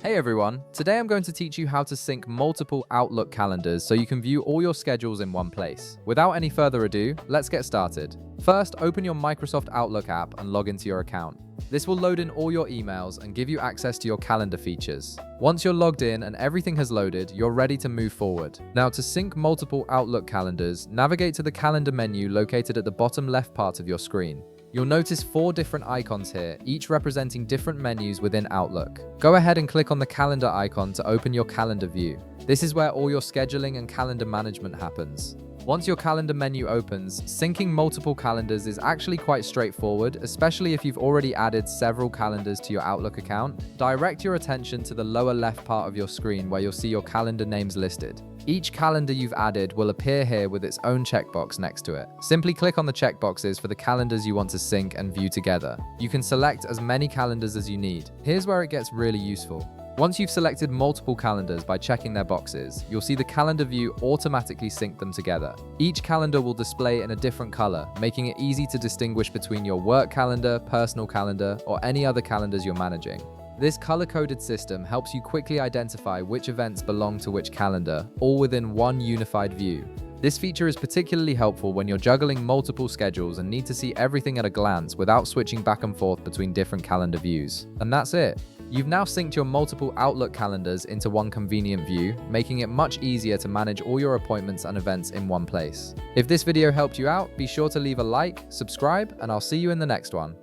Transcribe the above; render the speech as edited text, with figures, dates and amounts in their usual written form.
Hey everyone, today I'm going to teach you how to sync multiple Outlook calendars so you can view all your schedules in one place. Without any further ado, let's get started. First, open your Microsoft Outlook app and log into your account. This will load in all your emails and give you access to your calendar features. Once you're logged in and everything has loaded, you're ready to move forward. Now, to sync multiple Outlook calendars, navigate to the calendar menu located at the bottom left part of your screen. You'll notice 4 different icons here, each representing different menus within Outlook. Go ahead and click on the calendar icon to open your calendar view. This is where all your scheduling and calendar management happens. Once your calendar menu opens, syncing multiple calendars is actually quite straightforward, especially if you've already added several calendars to your Outlook account. Direct your attention to the lower left part of your screen where you'll see your calendar names listed. Each calendar you've added will appear here with its own checkbox next to it. Simply click on the checkboxes for the calendars you want to sync and view together. You can select as many calendars as you need. Here's where it gets really useful. Once you've selected multiple calendars by checking their boxes, you'll see the calendar view automatically sync them together. Each calendar will display in a different color, making it easy to distinguish between your work calendar, personal calendar, or any other calendars you're managing. This color-coded system helps you quickly identify which events belong to which calendar, all within one unified view. This feature is particularly helpful when you're juggling multiple schedules and need to see everything at a glance without switching back and forth between different calendar views. And that's it. You've now synced your multiple Outlook calendars into one convenient view, making it much easier to manage all your appointments and events in one place. If this video helped you out, be sure to leave a like, subscribe, and I'll see you in the next one.